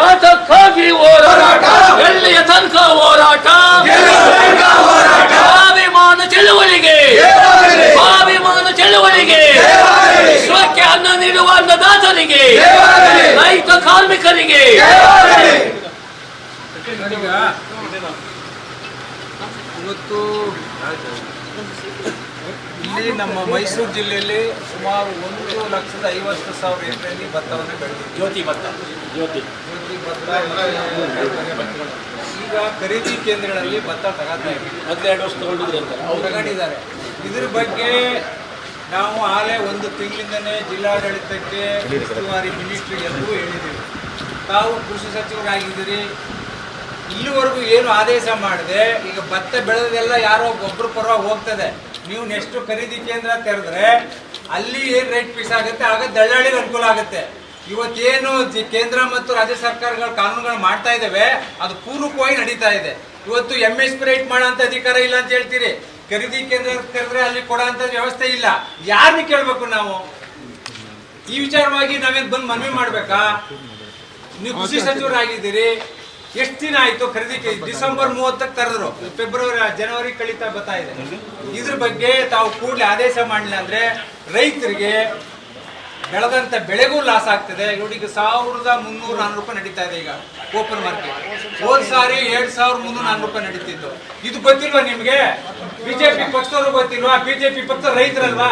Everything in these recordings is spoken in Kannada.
ಯಾತಕ್ಕಾಗಿ ಹೋರಾಟ, ಎಲ್ಲಿಯ ತನಕ ಹೋರಾಟ, ಸ್ವಾಭಿಮಾನ ಚಳುವಳಿಗೆ, ಸ್ವಾಭಿಮಾನ ಚಳುವಳಿಗೆ, ವಿಶ್ವಕ್ಕೆ ಅನ್ನ ನೀಡುವ ಅನ್ನದಾತರಿಗೆ, ರೈತ ಕಾರ್ಮಿಕರಿಗೆ. ಇವತ್ತು ಇಲ್ಲಿ ನಮ್ಮ ಮೈಸೂರು ಜಿಲ್ಲೆಯಲ್ಲಿ ಸುಮಾರು 1,50,000 ಎಕರೆಯಲ್ಲಿ ಭತ್ತವನ್ನು ಬೆಳೆದಿದೆ. ಜ್ಯೋತಿ ಭತ್ತ ಈಗ ಖರೀದಿ ಕೇಂದ್ರಗಳಲ್ಲಿ ಭತ್ತ ತಗೋತಾ ಇದ್ದೀವಿ. 12 ವರ್ಷ ತಗೊಂಡಿದ್ರು ಅಂತ ತಗೊಂಡಿದ್ದಾರೆ. ಇದ್ರ ಬಗ್ಗೆ ನಾವು ಆಲೇ 1 ತಿಂಗಳಿಂದನೇ ಜಿಲ್ಲಾಡಳಿತಕ್ಕೆ, ಉಸ್ತುವಾರಿ ಮಿನಿಸ್ಟ್ರಿ ಎಲ್ಲರೂ ಹೇಳಿದ್ದೀವಿ. ತಾವು ಕೃಷಿ ಸಚಿವರಾಗಿದ್ದೀರಿ, ಇಲ್ಲಿವರೆಗೂ ಏನು ಆದೇಶ ಮಾಡಿದೆ. ಈಗ ಭತ್ತ ಬೆಳೆದೆಲ್ಲ ಯಾರೋ ಒಬ್ಬರು ಪರವಾಗಿ ಹೋಗ್ತದೆ. ನೀವು ನೆಕ್ಸ್ಟ್ ಖರೀದಿ ಕೇಂದ್ರ ತೆರೆದ್ರೆ ಅಲ್ಲಿ ಏನು ರೇಟ್ ಫಿಕ್ಸ್ ಆಗುತ್ತೆ, ಆಗ ದಳ್ಳಾಳಿಗೆ ಅನುಕೂಲ ಆಗುತ್ತೆ. ಇವತ್ತೇನು ಕೇಂದ್ರ ಮತ್ತು ರಾಜ್ಯ ಸರ್ಕಾರಗಳ ಕಾನೂನುಗಳು ಮಾಡ್ತಾ ಇದ್ದಾವೆ, ಅದು ಪೂರ್ವಕವಾಗಿ ನಡೀತಾ ಇದೆ. ಇವತ್ತು MSP ರೇಟ್ ಮಾಡೋ ಅಂತ ಅಧಿಕಾರ ಇಲ್ಲ ಅಂತ ಹೇಳ್ತೀರಿ. ಖರೀದಿ ಕೇಂದ್ರ ತೆರೆದ್ರೆ ಅಲ್ಲಿ ಕೊಡೋ ಅಂತ ವ್ಯವಸ್ಥೆ ಇಲ್ಲ. ಯಾರನ್ನ ಕೇಳಬೇಕು ನಾವು? ಈ ವಿಚಾರವಾಗಿ ನಾವೇನು ಬಂದು ಮನವಿ ಮಾಡ್ಬೇಕಾ? ನೀವು ಕೃಷಿ ಸಚಿವರಾಗಿದ್ದೀರಿ, ಎಷ್ಟು ದಿನ ಆಯ್ತು ಖರೀದಿ? ಡಿಸೆಂಬರ್ 30ಕ್ಕೆ ತರೆದ್ರು, ಜನವರಿ ಕಳೀತಾ ಬರ್ತಾ ಇದೆ. ಇದ್ರ ಬಗ್ಗೆ ತಾವು ಕೂಡಲೇ ಆದೇಶ ಮಾಡಲಿಲ್ಲ ಅಂದ್ರೆ ರೈತರಿಗೆ ಬೆಳೆದಂತ ಬೆಳೆಗೂ ಲಾಸ್ ಆಗ್ತದೆ. ಇವರಿಗೆ 1,300-400 ರೂಪಾಯಿ ನಡೀತಾ ಇದೆ ಈಗ ಓಪನ್ ಮಾರ್ಕೆಟ್. ಹೋದ್ ಸಾರಿ 7,300-400 ರೂಪಾಯಿ ನಡೀತಿತ್ತು. ಇದು ಗೊತ್ತಿಲ್ವಾ ನಿಮ್ಗೆ? ಬಿಜೆಪಿ ಪಕ್ಷದವರು ಗೊತ್ತಿಲ್ವಾ? ಬಿಜೆಪಿ ಪಕ್ಷ ರೈತರಲ್ವಾ?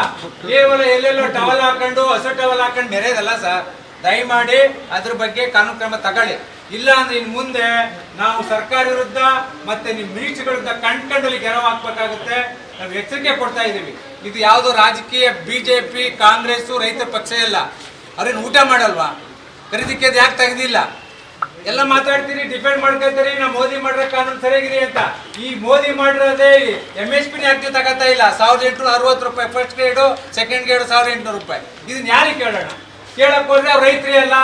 ಕೇವಲ ಎಲ್ಲೆಲ್ಲೋ ಟವಲ್ ಹಾಕೊಂಡು, ಹೊಸ ಟವಲ್ ಹಾಕೊಂಡು ಮೆರೆಯೋದಲ್ಲ ಸರ್. ದಯಮಾಡಿ ಅದ್ರ ಬಗ್ಗೆ ಕಾನೂನು ಕ್ರಮ ತಗೊಳ್ಳಿ. ಇಲ್ಲ ಅಂದ್ರೆ ಇನ್ನು ಮುಂದೆ ನಾವು ಸರ್ಕಾರ ವಿರುದ್ಧ ಮತ್ತೆ ನಿಮ್ಮ ಮಿನಿಸ್ಟ್ರಿ ವಿರುದ್ಧ ಕಂಡಲ್ಲಿ ಗೆರವು ಹಾಕ್ಬೇಕಾಗುತ್ತೆ. ನಾವು ಎಚ್ಚರಿಕೆ ಕೊಡ್ತಾ ಇದ್ದೀವಿ. ಇದು ಯಾವುದೋ ರಾಜಕೀಯ ಬಿಜೆಪಿ ಕಾಂಗ್ರೆಸ್ ರೈತ ಪಕ್ಷ ಇಲ್ಲ. ಅವ್ರೇನು ಊಟ ಮಾಡಲ್ವಾ? ಖರೀದಿಕೆ ಯಾಕೆ ತೆಗೆದಿಲ್ಲ? ಎಲ್ಲ ಮಾತಾಡ್ತೀರಿ, ಡಿಪೆಂಡ್ ಮಾಡ್ಕೊಳ್ತೀರಿ, ನಾವು ಮೋದಿ ಮಾಡಿರೋ ಕಾನೂನು ಸರಿಯಾಗಿದೆ ಅಂತ. ಈ ಮೋದಿ ಮಾಡಿರೋದೇ MSP ಯಾಕೆ ತಗೋತಾ ಇಲ್ಲ? 1,860 ರೂಪಾಯಿ ಫಸ್ಟ್ ಗ್ರೇಡು, ಸೆಕೆಂಡ್ ಗ್ರೇಡು 1,800 ರೂಪಾಯಿ. ಇದನ್ನ ಯಾರಿಗೆ ಕೇಳೋಣ? ಕೇಳಕ್ ಹೋದ್ರೆ ಅವ್ರು ರೈತರೇ ಅಲ್ಲ,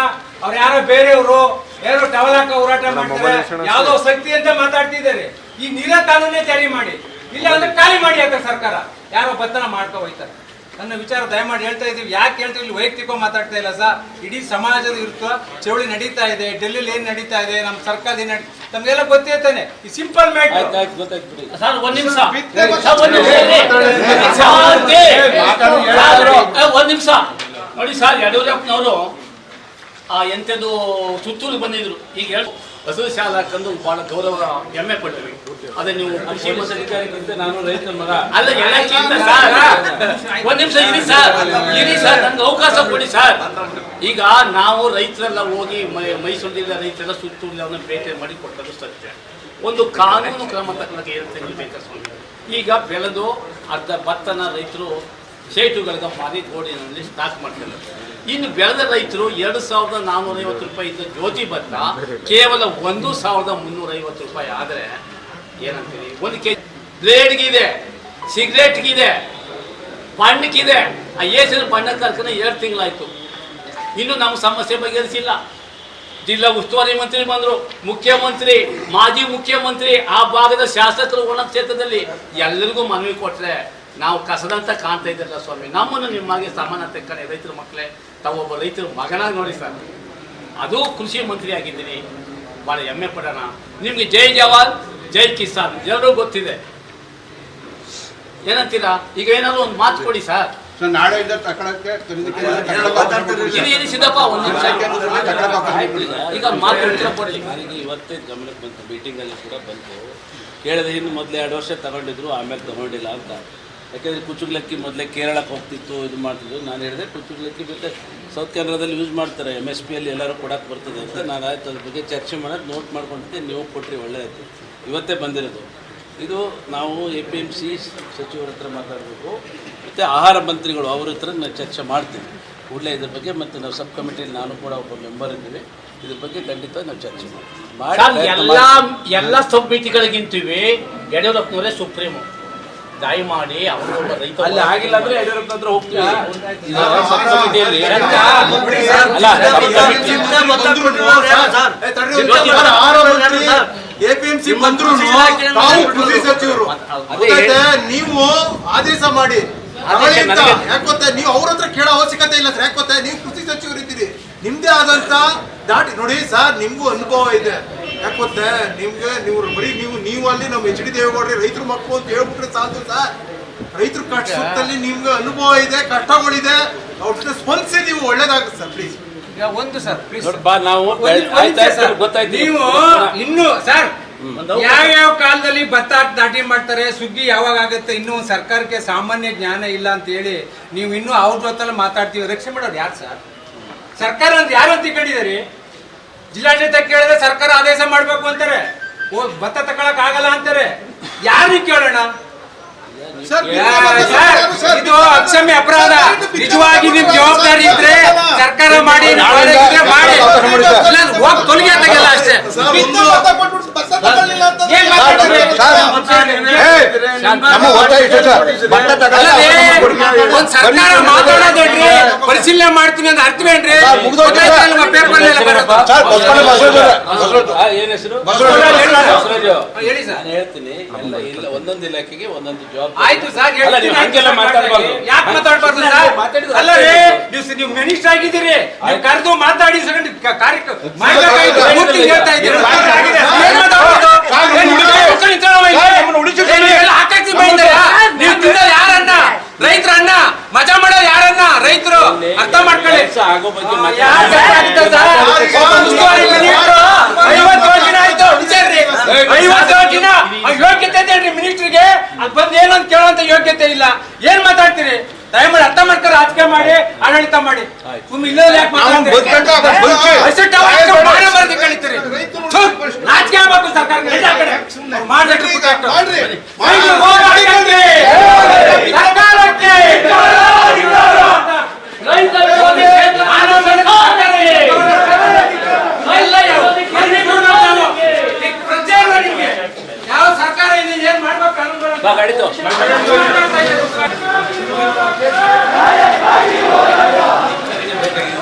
ಅವ್ರು ಯಾರೋ ಬೇರೆಯವರು, ಯಾರೋ ಟವಲಾಕ ಹೋರಾಟ ಮಾಡ್ತಾರೆ, ಯಾವ್ದೋ ಶಕ್ತಿ ಅಂತ ಮಾತಾಡ್ತಿದ್ದಾರೆ. ಈ ನೀರ ಕಾನೂನೇ ಜಾರಿ ಮಾಡಿ, ಇಲ್ಲ ಅಂದ್ರೆ ಖಾಲಿ ಮಾಡಿ ಅಂತ ಸರ್ಕಾರ. ಯಾರೋ ಬತ್ತನ ಮಾಡ್ಕೊ ಹೋಯ್ತಾರೆ. ನನ್ನ ವಿಚಾರ ದಯಮಾಡಿ ಹೇಳ್ತಾ ಇದೀವಿ. ಯಾಕೆ ಹೇಳ್ತೀವಿ? ಇಲ್ಲಿ ವೈಯಕ್ತಿಕ ಮಾತಾಡ್ತಾ ಇಲ್ಲ ಸರ್. ಇಡೀ ಸಮಾಜದ ಇರುತ್ತೋ ಚಳವಳಿ ನಡೀತಾ ಇದೆ. ಡೆಲ್ಲಿಲಿ ಏನ್ ನಡೀತಾ ಇದೆ, ನಮ್ಮ ಸರ್ಕಾರ ಏನ್ ತಮ್ಗೆಲ್ಲ ಗೊತ್ತಿರ್ತಾನೆ. ಈ ಸಿಂಪಲ್ ಮ್ಯಾಟರ್. ಸರ್ ಒಂದ್ ನಿಮಿಷ ನೋಡಿ ಸರ್, ಯಡಿಯೂರಪ್ಪನವರು ಎಂಥದ್ದು ಸುತ್ತೂರು ಬಂದಿದ್ರು. ಈಗ ಹಸಿರು ಶಾಲೆ ಹಾಕೊಂಡು ಬಹಳ ಗೌರವ ಹೆಮ್ಮೆ ಪಡ್ತೀವಿ. ಅದೇ ನೀವು ಕೃಷಿ ಅಧಿಕಾರಿಗಿಂತ ನಾನು ರೈತರ ಮಗ ಅಲ್ಲ. ಒಂದ್ ನಿಮಿಷ ಇರಿ ಸರ್, ನನ್ಗೆ ಅವಕಾಶ ಕೊಡಿ ಸರ್. ಈಗ ನಾವು ರೈತರೆಲ್ಲ ಹೋಗಿ ಮೈಸೂರಿನ ರೈತರೆಲ್ಲ ಸುತ್ತೂರು ಅವ್ರನ್ನ ಭೇಟಿ ಮಾಡಿ ಕೊಟ್ಟದ್ದು ಸತ್ಯ. ಒಂದು ಕಾನೂನು ಕ್ರಮ ತಗೊಳ್ಳಕ್ಕೆ 2 ತಿಂಗಳು ಬೇಕಾದ್ರೆ ಈಗ ಬೆಳೆದು ಅರ್ಧ ಭತ್ತನ ರೈತರು ಶೇಟುಗಳಿಗೆ ಮಾರಿ ಗೋಡಿನಲ್ಲಿ ಸ್ಟಾಕ್ ಮಾಡ್ತಾರೆ. ಇನ್ನು ಬೆಳೆದ ರೈತರು 2,450 ರೂಪಾಯಿ ಇದ್ದ ಜ್ಯೋತಿ ಭತ್ತ ಕೇವಲ 1,350 ರೂಪಾಯಿ ಆದರೆ ಏನಂತೀರಿ? 1 ಕೆಜಿ ಬ್ಲೇಡ್ಗಿದೆ, ಸಿಗರೇಟ್ಗಿದೆ, ಬಣ್ಣಕ್ಕಿದೆ. ಆ ಏಸಿನ ಬಣ್ಣ ಕಾರ್ಖಾನೆ 2 ತಿಂಗಳಾಯ್ತು. ಇನ್ನು ನಮ್ಮ ಸಮಸ್ಯೆ ಬಗೆಹರಿಸಿಲ್ಲ. ಜಿಲ್ಲಾ ಉಸ್ತುವಾರಿ ಮಂತ್ರಿ ಬಂದರು, ಮುಖ್ಯಮಂತ್ರಿ, ಮಾಜಿ ಮುಖ್ಯಮಂತ್ರಿ, ಆ ಭಾಗದ ಶಾಸಕರು ಒಣ ಕ್ಷೇತ್ರದಲ್ಲಿ ಎಲ್ಲರಿಗೂ ಮನವಿ ಕೊಟ್ಟರೆ ನಾವು ಕಸದಂತ ಕಾಣ್ತಾ ಇದ್ದಿಲ್ಲ ಸ್ವಾಮಿ. ನಮ್ಮನ್ನು ನಿಮ್ಮಾಗೆ ಸಮಾನತೆ ಕಡೆ ರೈತರ ಮಕ್ಕಳೇ, ತಾವೊಬ್ಬ ರೈತರ ಮಗನಾಗಿ ನೋಡಿ ಸರ್. ಅದು ಕೃಷಿ ಮಂತ್ರಿ ಆಗಿದ್ದೀನಿ, ಭಾಳ ಹೆಮ್ಮೆ ಪಡೋಣ. ನಿಮ್ಗೆ ಜೈ ಜವಾನ್ ಜೈ ಕಿಸಾನ್ ಎಲ್ಲರೂ ಗೊತ್ತಿದೆ. ಏನಂತೀರಾ? ಈಗ ಏನಾದ್ರು ಒಂದು ಮಾತು ಕೊಡಿ ಸರ್. ನಾಳೆಯಿಂದ ತಗೊಳಕ್ಕೆ ಸಿದ್ದಪ್ಪ ಒಂದು ನಿಮಿಷ ಈಗ ಮಾತು ಕೊಡಿ. ನನಗೆ ಇವತ್ತೇ ಗಮನಕ್ಕೆ ಬಂತು, ಮೀಟಿಂಗಲ್ಲಿ ಕೂಡ ಬಂತು. ಕೇಳಿದೆ, ಇನ್ನು ಮೊದಲು 2 ವರ್ಷ ತಗೊಂಡಿದ್ರು, ಆಮೇಲೆ ತಗೊಂಡಿಲ್ಲ ಅಂತ. ಯಾಕೆಂದರೆ ಕುಚ್ಚುಗ್ಲಕ್ಕಿ ಮೊದಲೇ ಕೇರಳಕ್ಕೆ ಹೋಗ್ತಿತ್ತು, ಇದು ಮಾಡ್ತಿದ್ರು. ನಾನು ಹೇಳಿದೆ ಕುಚ್ಚುಗ್ಲಕ್ಕಿ ಮತ್ತು ಸೌತ್ ಕೇಂದ್ರದಲ್ಲಿ ಯೂಸ್ ಮಾಡ್ತಾರೆ, MSPಯಲ್ಲಿ ಎಲ್ಲರೂ ಕೊಡೋಕ್ಕೆ ಬರ್ತದೆ ಅಂತ. ನಾನು ಆಯ್ತು ಅದ್ರ ಬಗ್ಗೆ ಚರ್ಚೆ ಮಾಡೋದು ನೋಟ್ ಮಾಡ್ಕೊಂಡಿದ್ದೆ. ನೀವು ಕೊಟ್ಟರೆ ಒಳ್ಳೆಯದು. ಇವತ್ತೇ ಬಂದಿರೋದು ಇದು. ನಾವು APMC ಸಚಿವರ ಹತ್ರ ಮಾತಾಡಬೇಕು, ಮತ್ತು ಆಹಾರ ಮಂತ್ರಿಗಳು ಅವ್ರ ಹತ್ರ ನಾನು ಚರ್ಚೆ ಮಾಡ್ತೀನಿ ಕೂಡಲೇ ಇದ್ರ ಬಗ್ಗೆ. ಮತ್ತು ನಾವು ಸಬ್ ಕಮಿಟಿಯಲ್ಲಿ ನಾನು ಕೂಡ ಒಬ್ಬ ಮೆಂಬರ್ ಇದ್ದೀವಿ. ಇದ್ರ ಬಗ್ಗೆ ಖಂಡಿತ ನಾವು ಚರ್ಚೆ ಮಾಡಿ. ಎಲ್ಲ ಸಬ್ ಮಿಟಿಗಳಿಗಿಂತೀವಿ ಯಡಿಯೂರಪ್ಪನವರೇ ಸುಪ್ರೀಮು. ದಯಮಾಡಿ ಅವರು ರೈತ ಅಲ್ಲಿ ಆಗಿಲ್ಲ ಅಂದ್ರೆ ಯಡಿಯೂರಪ್ಪ ಹತ್ರ ಹೋಗ್ತೀವಿ. APMC ಮಂತ್ರು ಕೃಷಿ ಸಚಿವರು ನೀವು ಆದೇಶ ಮಾಡಿ. ಯಾಕೆ ಗೊತ್ತಾ, ನೀವು ಅವ್ರ ಹತ್ರ ಕೇಳೋ ಅವಶ್ಯಕತೆ ಇಲ್ಲ ಸರ್. ಯಾಕೆ ಗೊತ್ತಾ, ನೀವು ಕೃಷಿ ಸಚಿವರು ಇದ್ದೀರಿ, ನಿಮ್ದೇ ಆದಂತ ದಾಟಿ ನೋಡಿ ಸರ್, ನಿಮ್ಗೂ ಅನುಭವ ಇದೆ. ಯಾಕೆ ಗೊತ್ತೇ, ನಿಮ್ಗೆ ನೀವು ಅಲ್ಲಿ ನಮ್ಮ ಎಚ್ ಡಿ ದೇವೇಗೌಡರು ರೈತರ ಮಕ್ಕಳು ಅಂತ ಹೇಳ್ಬಿಟ್ರೆ ಸಾಕು ಸರ್. ರೈತರ ಕಷ್ಟದಲ್ಲಿ ನಿಮ್ಗೆ ಅನುಭವ ಇದೆ, ಕಷ್ಟಗಳಿದೆ, ಅವ್ರ ಸ್ಪಂದಿಸಿ ನೀವು ಒಳ್ಳೇದಾಗುತ್ತೆ ಸರ್. ಪ್ಲೀಸ್ ಈಗ ಒಂದು ಸರ್ ಪ್ಲೀಸ್ ನೋಡಪ್ಪ, ನಾವು ಗೊತ್ತಾಯ್ತು ನೀವು ಇನ್ನು ಸರ್ ಯಾವ ಕಾಲದಲ್ಲಿ ಭತ್ತ ನಾಟಿ ಮಾಡ್ತಾರೆ, ಸುಗ್ಗಿ ಯಾವಾಗ ಆಗುತ್ತೆ, ಇನ್ನೂ ಸರ್ಕಾರಕ್ಕೆ ಸಾಮಾನ್ಯ ಜ್ಞಾನ ಇಲ್ಲ ಅಂತ ಹೇಳಿ ನೀವು ಇನ್ನೂ ಅವ್ರ ಜೊತೆಲ್ಲ ಮಾತಾಡ್ತೀವಿ. ರಕ್ಷಣೆ ಮಾಡೋರು ಯಾರು ಸರ್? ಸರ್ಕಾರ ಅಂತ ಯಾರು ಅಂತ ತಿಳ್ಕೊಂಡಿದ್ದೀರಿ? ಜಿಲ್ಲಾಡಳಿತ ಕೇಳಿದ್ರೆ ಸರ್ಕಾರ ಆದೇಶ ಮಾಡ್ಬೇಕು ಅಂತಾರೆ, ಭತ್ತ ತಗೊಳಕ್ ಆಗಲ್ಲ ಅಂತಾರೆ. ಯಾರಿಗೆ ಕೇಳೋಣ? ಇದು ಅಕ್ಷಮ್ಯ ಅಪರಾಧ. ನಿಜವಾಗಿ ನಿಮ್ ಜವಾಬ್ದಾರಿ ಇದ್ರೆ ಸರ್ಕಾರ ಮಾಡಿ ಹೋಗಿ ತೊಲಗಿ ತೆಗೆಲ್ಲ ಅಷ್ಟೇ. ಒಂದ್ ಸರ್ಕಾರ ಮಾತಾಡೋದೇನ್ರಿ, ಪರಿಶೀಲನೆ ಮಾಡ್ತೀನಿ ಅಂತ ಅರ್ಥವೇನ್ರಿ? ಪೇಪರ್ ಏನ್ ಹೆಸರು ಹೇಳಿ ಸರ್. ನಾನು ಹೇಳ್ತೀನಿ, ಇಲ್ಲ ಒಂದೊಂದು ಇಲಾಖೆಗೆ ಒಂದೊಂದು ಜವಾಬ್ದಾರಿ. ಆಯ್ತು ಸರ್, ಹಂಗೆಲ್ಲ ಮಾತಾಡ್ಬಾರ್ದು. ಯಾಕೆ ಮಾತಾಡ್ಬಾರ್ದು ಸರ್? ಅಲ್ಲ ರೀ, ನೀವು ಮಿನಿಸ್ಟರ್ ಆಗಿದ್ದೀರಿ, ನೀವು ಕರೆದು ಮಾತಾಡಿ ಕಾರ್ಯಕ್ರಮ ಹೇಳ್ತಾ ಇದ್ದೀರಿ. ನೀವು ತಿನ್ನೋ ಯಾರನ್ನ? ರೈತರನ್ನ ಮಜಾ ಮಾಡೋ ಯಾರನ್ನ? ರೈತರು ಅರ್ಥ ಮಾಡ್ಕೊಳ್ಳಿ. ಆಗೋ ಬಗ್ಗೆ 50 ದಿನ ಆಯ್ತು, 50 ದಿನ ಯೋಗ್ಯತೆ ಇದೆ ಮಿನಿಸ್ಟರ್ಗೆ. ಅದ್ ಬಂದು ಏನಂತ ಕೇಳುವಂತ ಯೋಗ್ಯತೆ ಇಲ್ಲ. ಏನ್ ಮಾತಾಡ್ತೀರಿ? ದಯಮಾಡಿ ಅರ್ಥ ಮಾಡ್ಕೊಂಡು ರಾಜಕೀಯ ಮಾಡಿ, ಆಡಳಿತ ಮಾಡಿ. ಸುಮ್ಮನೆ ಇಲ್ಲ ಯಾಕೆ ಮಾತಾಡ್ತೀರಿ? ರಾಜಕೀಯ ಆಗ್ಬೇಕು ಸರ್ಕಾರ ಯಾವ ಸರ್ಕಾರ ಏನ್ ಮಾಡ್ಬೇಕು?